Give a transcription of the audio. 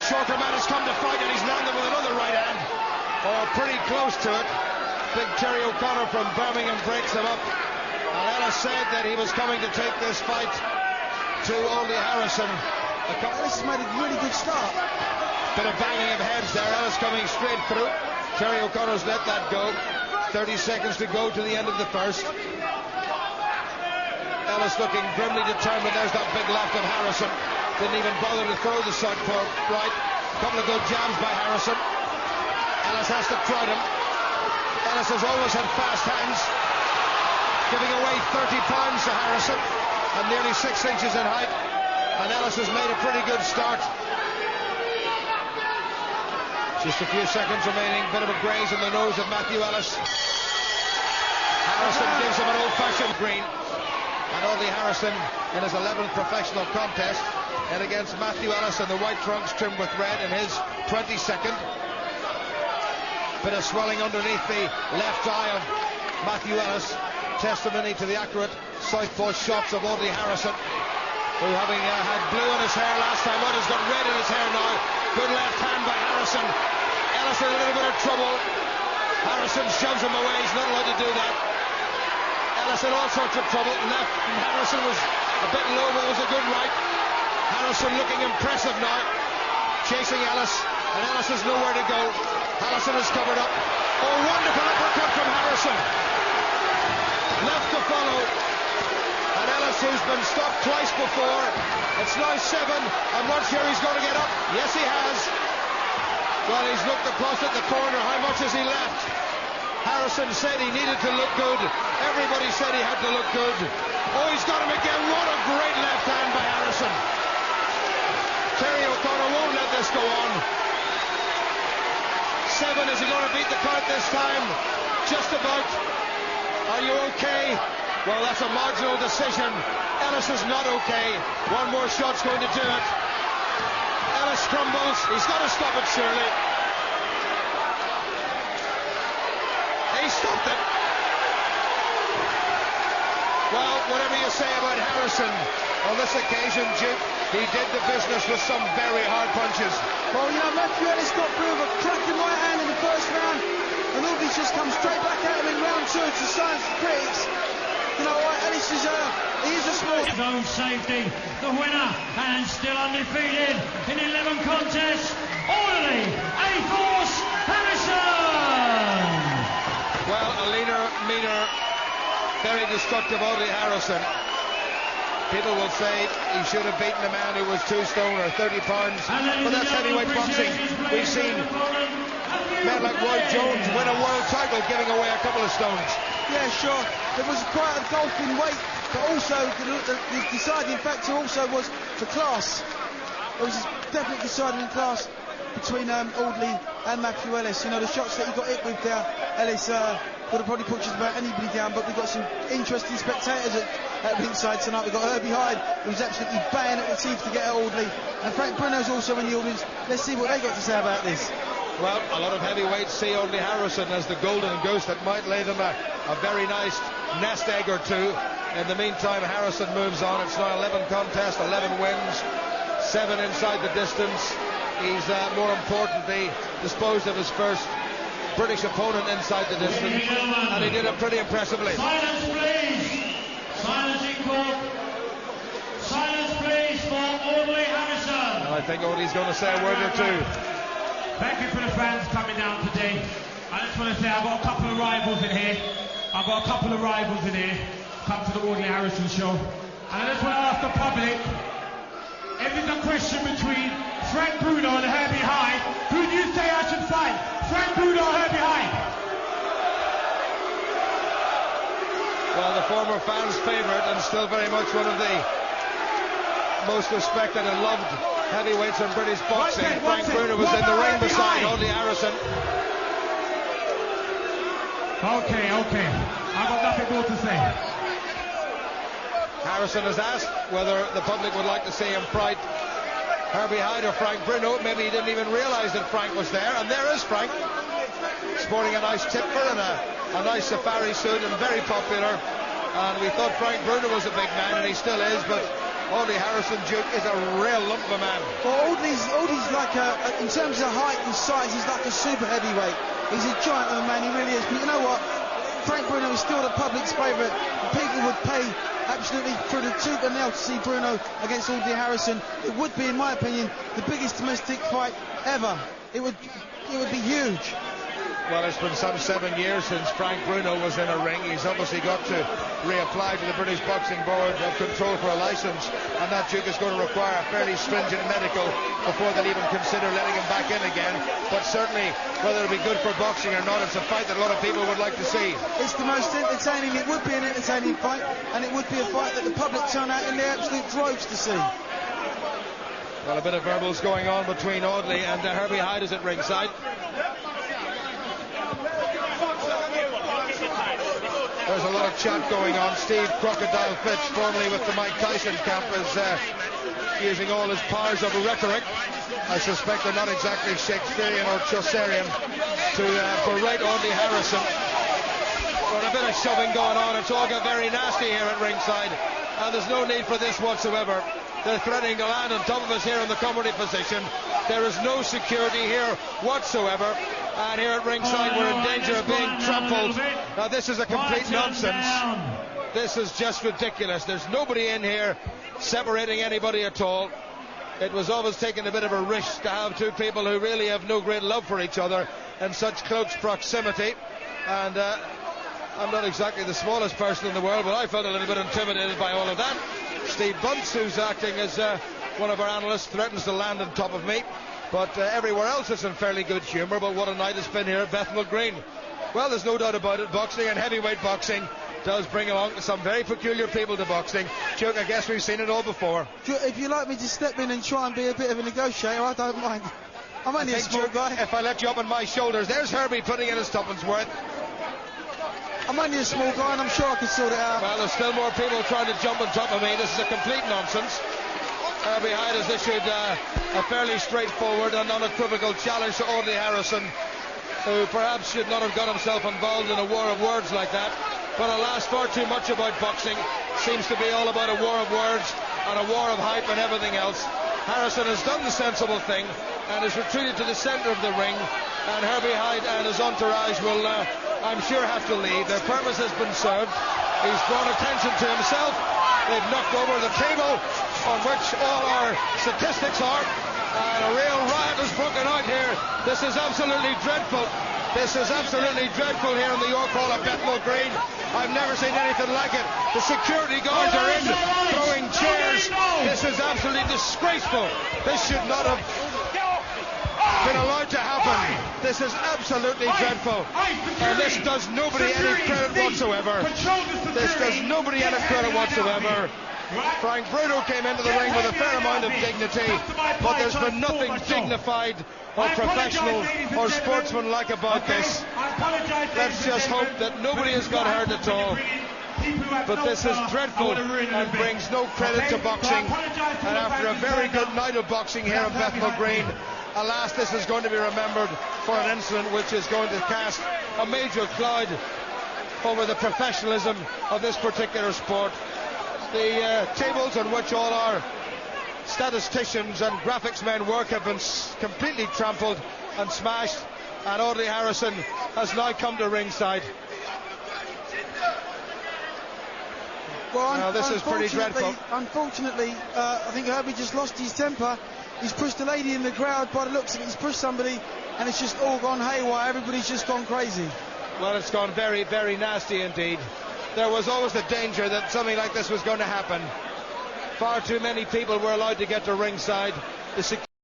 shorter man has come to fight, and he's landed with another right hand. Or pretty close to it. Big Terry O'Connor from Birmingham breaks him up. And Ellis said that he was coming to take this fight to Audley Harrison. Ellis has made a really good start. Bit of banging of heads there. Ellis coming straight through. Terry O'Connor's let that go. 30 seconds to go to the end of the first. Ellis looking grimly determined. There's that big left of Harrison. Didn't even bother to throw the southpaw right. A couple of good jabs by Harrison. Ellis has to prod him. Ellis has always had fast hands, giving away 30 pounds to Harrison and nearly 6 inches in height. And Ellis has made a pretty good start. Just a few seconds remaining. Bit of a graze in the nose of Matthew Ellis. Harrison gives him an old-fashioned green. And Audley Harrison in his 11th professional contest, and against Matthew Ellis in the white trunks trimmed with red in his 22nd. Bit of swelling underneath the left eye of Matthew Ellis. Testimony to the accurate southpaw shots of Audley Harrison, who, having had blue in his hair last time out, has got red in his hair now. Good left hand by Harrison. Ellis in a little bit of trouble. Harrison shoves him away. He's not allowed to do that. Ellis in all sorts of trouble. Left from Harrison was a bit low, but it was a good right. Harrison looking impressive now, chasing Ellis, and Ellis has nowhere to go. Harrison is covered up. Oh, wonderful uppercut from Harrison. Left to follow. And Ellis, who's been stopped twice before, it's now 7. I'm not sure he's going to get up. Yes, he has. Well, he's looked across at the corner. How much has he left? Harrison said he needed to look good. Everybody said he had to look good. Oh, he's got him again. What a great left hand by Harrison. Terry O'Connor won't let this go on. 7, is he going to beat the count this time? Just about. Are you okay? Well, that's a marginal decision. Ellis is not okay. One more shot's going to do it. Ellis crumbles. He's got to stop it, surely. He stopped it. Well, whatever you say about Harrison, on this occasion, Duke, he did the business with some very hard punches. Well, you know, Matthew Ellis got through with a cracking right hand in the first round, and Audley's just come straight back at him in round 2 to silence the critics. You know what, Ellis is he is a small... His own safety, the winner, and still undefeated in 11 contests, Audley A-Force Harrison! Well, a leaner, meaner, very destructive Audley Harrison. People will say he should have beaten a man who was 2 stone or 30 pounds, but that's heavyweight boxing. We've seen men like Roy Jones win a world title giving away a couple of stones. Yeah, sure. There was quite a gulf in weight, but also the deciding factor also was the class. There was a definite deciding class between Audley and Matthew Ellis. You know, the shots that he got hit with there, Ellis would have probably put just about anybody down, but we've got some interesting spectators at ringside tonight. We've got Herby Hide, who's absolutely baying at the teeth to get at Audley, and Frank Bruno's also in the audience. Let's see what they got to say about this. Well, a lot of heavyweights see Audley Harrison as the golden goose that might lay them a very nice nest egg or two. In the meantime, Harrison moves on. It's now 11 contests, 11 wins, 7 inside the distance. He's more importantly disposed of his first British opponent inside the distance, and he did it pretty impressively. Silence, please. Silence in court. Silence, please, for Audley Harrison. And I think Audley's going to say a word or two. Thank you for the fans coming down today. I just want to say I've got a couple of rivals in here. Come to the Audley Harrison show. And I just want to ask the public, if there's a question between Frank Bruno and Herby Hide, who do you say I should fight? Frank Bruno or Herby Hide? Well, the former fans' favourite and still very much one of the most respected and loved heavyweights in British boxing. Frank Bruno was in the ring beside Audley Harrison. Okay. I've got nothing more to say. Harrison has asked whether the public would like to see him fight Herby Hide or Frank Bruno. Maybe he didn't even realise that Frank was there, and there is Frank, sporting a nice tipper and a nice safari suit, and very popular. And we thought Frank Bruno was a big man, and he still is, but Audley Harrison, Duke, is a real lump of a man. Well, Audley's like in terms of height and size, he's like a super heavyweight. He's a giant of a man, he really is. But you know what? Frank Bruno is still the public's favourite. People would pay absolutely through the tooth and nail to see Bruno against Audley Harrison. It would be, in my opinion, the biggest domestic fight ever. It would be huge. Well, it's been some 7 years since Frank Bruno was in a ring. He's obviously got to reapply to the British Boxing Board of Control for a licence, and that Duke is going to require a fairly stringent medical before they'll even consider letting him back in again. But certainly, whether it'll be good for boxing or not, it's a fight that a lot of people would like to see. It's the most entertaining. It would be an entertaining fight, and it would be a fight that the public turn out in their absolute droves to see. Well, a bit of verbals going on between Audley and Herby Hide is at ringside. There's a lot of chat going on. Steve Crocodile Fitch, formerly with the Mike Tyson camp, is using all his powers of rhetoric. I suspect they're not exactly Shakespearean or Chaucerian to berate Audley Harrison. But a bit of shoving going on. It's all got very nasty here at ringside, and there's no need for this whatsoever. They're threatening to land on top of us here in the comedy position. There is no security here whatsoever. And here at ringside, we're in danger of being trampled. Now, this is a complete nonsense. This is just ridiculous. There's nobody in here separating anybody at all. It was always taking a bit of a risk to have two people who really have no great love for each other in such close proximity. And I'm not exactly the smallest person in the world, but I felt a little bit intimidated by all of that. Steve Bunce, who's acting as one of our analysts, threatens to land on top of me. But everywhere else is in fairly good humour. But what a night it's been here at Bethnal Green. Well, there's no doubt about it. Boxing and heavyweight boxing does bring along some very peculiar people to boxing. Chuck, I guess we've seen it all before. If you'd like me to step in and try and be a bit of a negotiator, I don't mind. I'm only a small guy. If I let you up on my shoulders, there's Herby putting in his tuppence worth. I'm only a small guy and I'm sure I can sort it out. Well, there's still more people trying to jump on top of me. This is a complete nonsense. Herby Hide has issued a fairly straightforward and unequivocal challenge to Audley Harrison, who perhaps should not have got himself involved in a war of words like that. But alas, far too much about boxing seems to be all about a war of words and a war of hype and everything else. Harrison has done the sensible thing and has retreated to the centre of the ring, and Herby Hide and his entourage will, I'm sure, have to leave. Their purpose has been served. He's drawn attention to himself. They've knocked over the table on which all our statistics are, and a real riot has broken out here. This is absolutely dreadful. This is absolutely dreadful here in the York Hall at Bethnal Green. I've never seen anything like it. The security guards are in, throwing chairs. This is absolutely disgraceful. This should not have been allowed to happen. This is absolutely dreadful, and this does nobody any credit whatsoever. This does nobody any credit whatsoever. Frank Bruno came into the ring with a fair amount of dignity, but there's been nothing dignified or professional or sportsmanlike about this. Let's just hope that nobody has got hurt at all. But this is dreadful and brings no credit to boxing. And after a very good night of boxing here in Bethnal Green, alas, this is going to be remembered for an incident which is going to cast a major cloud over the professionalism of this particular sport. The tables on which all our statisticians and graphics men work have been completely trampled and smashed, and Audley Harrison has now come to ringside. Well, now, this is pretty dreadful. Unfortunately, I think Herby just lost his temper. He's pushed a lady in the crowd. By the looks of it, he's pushed somebody, and it's just all gone haywire. Everybody's just gone crazy. Well, it's gone very, very nasty indeed. There was always the danger that something like this was going to happen. Far too many people were allowed to get to ringside. The